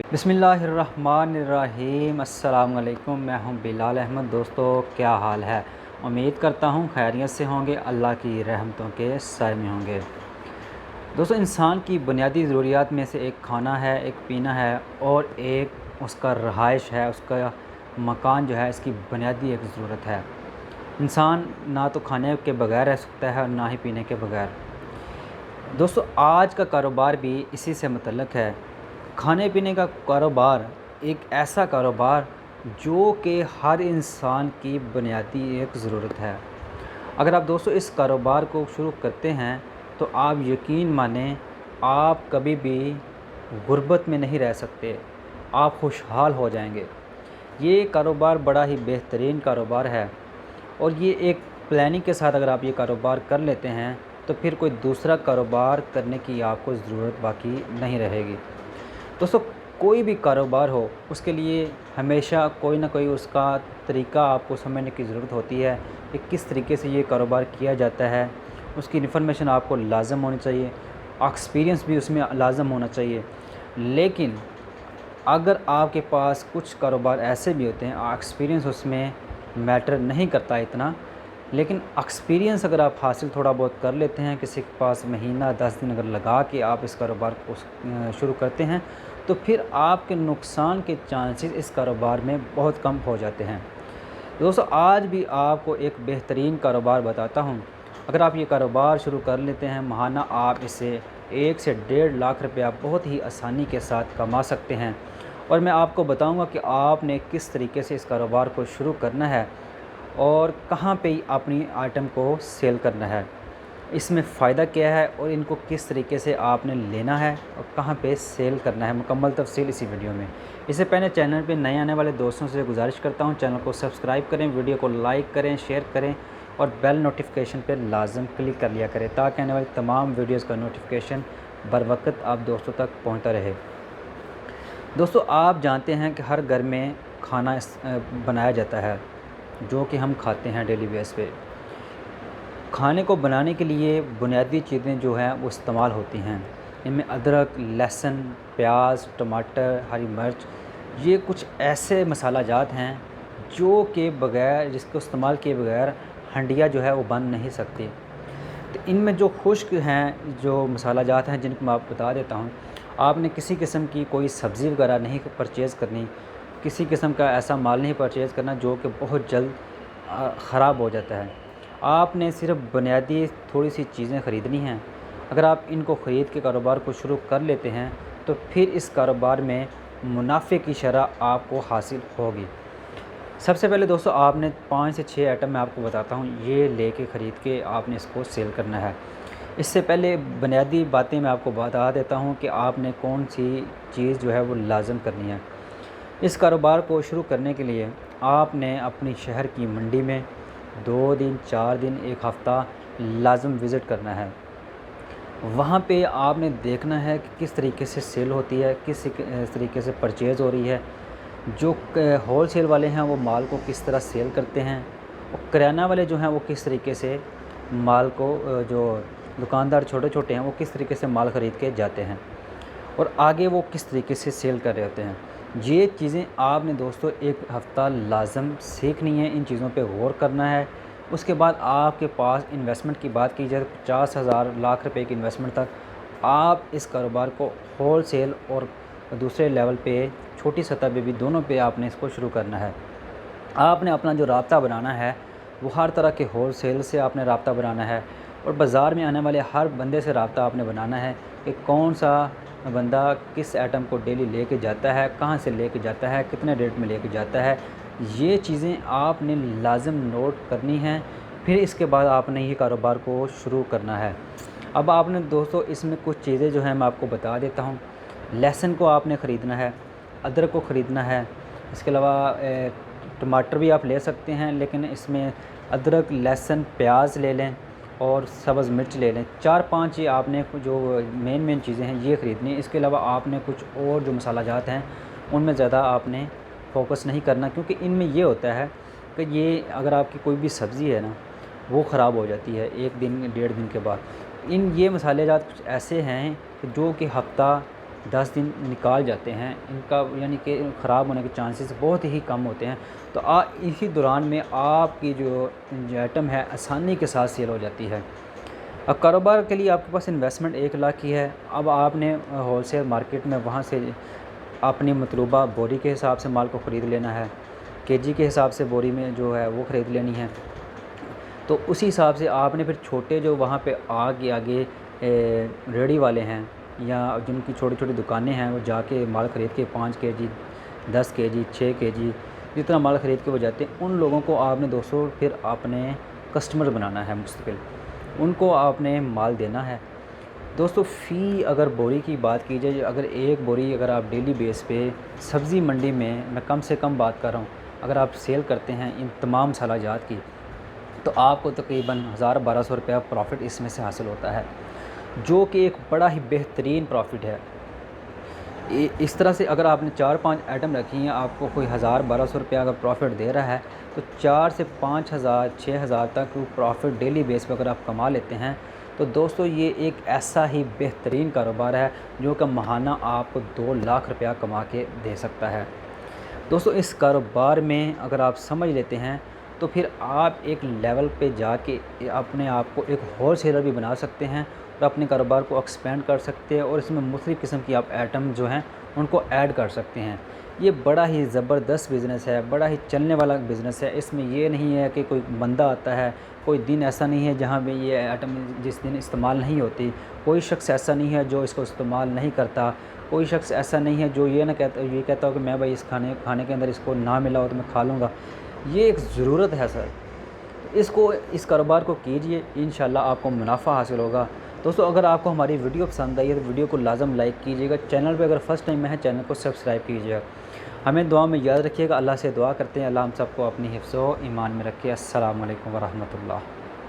बिस्मिल्लाहिर्रहमानिर्रहीम। अस्सलाम वालेकुम। मैं हूं बिलाल अहमद। दोस्तों, क्या हाल है? उम्मीद करता हूं खैरियत से होंगे, अल्लाह की रहमतों के साए में होंगे। दोस्तों, इंसान की बुनियादी ज़रूरियात में से एक खाना है, एक पीना है और एक उसका रहाइश है, उसका मकान जो है, इसकी बुनियादी एक ज़रूरत है। इंसान ना तो खाने के बगैर रह सकता है और ना ही पीने के बगैर। दोस्तों, आज का कारोबार भी इसी से मुतल्लक़ है। खाने पीने का कारोबार एक ऐसा कारोबार जो कि हर इंसान की बुनियादी एक ज़रूरत है। अगर आप दोस्तों इस कारोबार को शुरू करते हैं तो आप यकीन मानें, आप कभी भी गुर्बत में नहीं रह सकते, आप खुशहाल हो जाएंगे। ये कारोबार बड़ा ही बेहतरीन कारोबार है और ये एक प्लानिंग के साथ अगर आप ये कारोबार कर लेते हैं तो फिर कोई दूसरा कारोबार करने की आपको ज़रूरत बाकी नहीं रहेगी। दोस्तों, कोई भी कारोबार हो, उसके लिए हमेशा कोई ना कोई उसका तरीका आपको समझने की ज़रूरत होती है कि किस तरीके से ये कारोबार किया जाता है। उसकी इन्फॉर्मेशन आपको लाज़म होनी चाहिए, एक्सपीरियंस भी उसमें लाज़म होना चाहिए। लेकिन अगर आपके पास कुछ कारोबार ऐसे भी होते हैं, एक्सपीरियंस उसमें मैटर नहीं करता इतना, लेकिन एक्सपीरियंस अगर आप हासिल थोड़ा बहुत कर लेते हैं, किसी के पास महीना 10 दिन अगर लगा के आप इस कारोबार को शुरू करते हैं तो फिर आपके नुकसान के चांसेस इस कारोबार में बहुत कम हो जाते हैं। दोस्तों, आज भी आपको एक बेहतरीन कारोबार बताता हूं। अगर आप ये कारोबार शुरू कर लेते हैं, माहाना आप इससे 1 से 1.5 लाख रुपया बहुत ही आसानी के साथ कमा सकते हैं। और मैं आपको बताऊंगा कि आपने किस तरीके से इस कारोबार को शुरू करना है और कहाँ पे अपनी आइटम को सेल करना है, इसमें फ़ायदा क्या है और इनको किस तरीके से आपने लेना है और कहाँ पे सेल करना है, मुकम्मल तफसील इसी वीडियो में। इससे पहले चैनल पे नए आने वाले दोस्तों से गुजारिश करता हूँ, चैनल को सब्सक्राइब करें, वीडियो को लाइक करें, शेयर करें और बेल नोटिफिकेशन पर लाजम क्लिक कर लिया करें ताकि आने वाली तमाम वीडियोज़ का नोटिफिकेशन बर वक्त आप दोस्तों तक पहुँचता रहे। दोस्तों, आप जानते हैं कि हर घर में खाना बनाया जाता है जो कि हम खाते हैं डेली बेस पे। खाने को बनाने के लिए बुनियादी चीज़ें जो हैं वो इस्तेमाल होती हैं। इनमें अदरक, लहसुन, प्याज, टमाटर, हरी मिर्च, ये कुछ ऐसे मसाला जात हैं जो कि बग़ैर जिसको इस्तेमाल किए बगैर हंडिया जो है वो बन नहीं सकती। तो इनमें जो खुश्क हैं, जो मसाला जात हैं, जिनको मैं आपको बता देता हूँ। आपने किसी किस्म की कोई सब्ज़ी वगैरह नहीं परचेज़ करनी, किसी किस्म का ऐसा माल नहीं परचेज़ करना जो कि बहुत जल्द ख़राब हो जाता है। आपने सिर्फ बुनियादी थोड़ी सी चीज़ें ख़रीदनी हैं। अगर आप इनको ख़रीद के कारोबार को शुरू कर लेते हैं तो फिर इस कारोबार में मुनाफे की शरह आपको हासिल होगी। सबसे पहले दोस्तों, आपने 5 से 6 आइटम मैं आपको बताता हूँ, ये लेके ख़रीद के आपने इसको सेल करना है। इससे पहले बुनियादी बातें मैं आपको बता देता हूँ कि आपने कौन सी चीज़ जो है वो लाज़म करनी है। इस कारोबार को शुरू करने के लिए आपने अपनी शहर की मंडी में 2 दिन, 4 दिन, 1 हफ़्ता लाज़म विज़िट करना है। वहाँ पे आपने देखना है कि किस तरीके से सेल होती है, किस तरीके से परचेज़ हो रही है। जो होल सेल वाले हैं वो माल को किस तरह सेल करते हैं और किराना वाले जो हैं वो किस तरीके से माल को जो दुकानदार छोटे छोटे हैं वो किस तरीके से माल ख़रीद के जाते हैं और आगे वो किस तरीके से सेल कर रहे होते हैं। ये चीज़ें आपने दोस्तों 1 हफ़्ता लाज़म सीखनी है, इन चीज़ों पे गौर करना है। उसके बाद आपके पास इन्वेस्टमेंट की बात की जाए तो 50,000 लाख रुपए की इन्वेस्टमेंट तक आप इस कारोबार को होल सेल और दूसरे लेवल पे छोटी सतह पे भी दोनों पे आपने इसको शुरू करना है। आपने अपना जो राब्ता बनाना है वो हर तरह के होल सेल से आपने राब्ता बनाना है और बाज़ार में आने वाले हर बंदे से राब्ता आपने बनाना है कि कौन सा बंदा किस आइटम को डेली लेके जाता है, कहाँ से लेके जाता है, कितने रेट में लेके जाता है। ये चीज़ें आपने लाज़म नोट करनी हैं, फिर इसके बाद आपने ये कारोबार को शुरू करना है। अब आपने दोस्तों इसमें कुछ चीज़ें जो हैं मैं आपको बता देता हूँ। लहसुन को आपने ख़रीदना है, अदरक को ख़रीदना है, इसके अलावा टमाटर भी आप ले सकते हैं, लेकिन इसमें अदरक, लहसुन, प्याज ले लें और सब्ज़ मिर्च ले लें। 4-5 ये आपने जो मेन चीज़ें हैं ये ख़रीदनी है। इसके अलावा आपने कुछ और जो मसाला जात हैं उनमें ज़्यादा आपने फ़ोकस नहीं करना, क्योंकि इनमें ये होता है कि ये अगर आपकी कोई भी सब्ज़ी है ना वो ख़राब हो जाती है 1 दिन 1.5 दिन के बाद। ये मसाले जात कुछ ऐसे हैं कि जो कि हफ़्ता 10 دن نکال جاتے ہیں، ان کا یعنی کہ ख़راب ہونے کے چانسز بہت ہی کم ہوتے ہیں۔ تو اسی دوران میں آپ کی جو آئٹم ہے آسانی کے ساتھ سیل ہو جاتی ہے۔ اب کاروبار کے لیے آپ کے پاس انویسٹمنٹ 1 لاکھ کی ہے، اب آپ نے ہول سیل مارکیٹ میں وہاں سے اپنی مطلوبہ بوری کے حساب سے مال کو خرید لینا ہے، کے جی کے حساب سے بوری میں جو ہے وہ خرید لینی ہے۔ تو اسی حساب سے آپ نے پھر چھوٹے جو وہاں پہ آگے ریڑھی والے ہیں یا جن کی چھوٹی چھوٹی دکانیں ہیں، وہ جا کے مال خرید کے 5 کے جی 10 کے جی 6 کے جی جتنا مال خرید کے وہ جاتے ہیں، ان لوگوں کو آپ نے دوستوں پھر اپنے کسٹمر بنانا ہے مستقل، ان کو آپ نے مال دینا ہے۔ دوستو فی اگر بوری کی بات کی جائے، اگر ایک بوری اگر آپ ڈیلی بیس پہ سبزی منڈی میں کم سے کم بات کر رہا ہوں، اگر آپ سیل کرتے ہیں ان تمام سالہ جات کی، تو آپ کو تقریباً 1000-1200 روپیہ پروفٹ اس میں سے حاصل ہوتا ہے، جو کہ ایک بڑا ہی بہترین پروفٹ ہے۔ اس طرح سے اگر آپ نے 4-5 آئٹم رکھی ہیں، آپ کو کوئی 1000-1200 روپیہ اگر پروفٹ دے رہا ہے، تو 4 سے 5000-6000 تک پروفٹ ڈیلی بیس پہ اگر آپ کما لیتے ہیں، تو دوستو یہ ایک ایسا ہی بہترین کاروبار ہے جو کہ ماہانہ آپ کو 2 لاکھ روپیہ کما کے دے سکتا ہے۔ دوستو اس کاروبار میں اگر آپ سمجھ لیتے ہیں تو پھر آپ ایک لیول پہ جا کے اپنے آپ کو ایک ہول سیلر بھی بنا سکتے ہیں اور اپنے کاروبار کو ایکسپینڈ کر سکتے ہیں، اور اس میں مختلف قسم کی آپ آئٹم جو ہیں ان کو ایڈ کر سکتے ہیں۔ یہ بڑا ہی زبردست بزنس ہے، بڑا ہی چلنے والا بزنس ہے۔ اس میں یہ نہیں ہے کہ کوئی بندہ آتا ہے، کوئی دن ایسا نہیں ہے جہاں پہ یہ آئٹم جس دن استعمال نہیں ہوتی، کوئی شخص ایسا نہیں ہے جو اس کو استعمال نہیں کرتا، کوئی شخص ایسا نہیں ہے جو یہ کہتا ہو کہ میں بھائی اس کھانے کے اندر اس کو نہ ملا ہو تو میں کھا لوں گا۔ یہ ایک ضرورت ہے سر، اس کاروبار کو کیجئے، انشاءاللہ آپ کو منافع حاصل ہوگا۔ دوستو اگر آپ کو ہماری ویڈیو پسند آئی ہے تو ویڈیو کو لازم لائک کیجئے گا، چینل پہ اگر فرسٹ ٹائم میں ہے چینل کو سبسکرائب کیجئے گا۔ ہمیں دعا میں یاد رکھیے گا، اللہ سے دعا کرتے ہیں اللہ ہم سب کو اپنی حفظ و ایمان میں رکھے۔ السلام علیکم ورحمۃ اللہ۔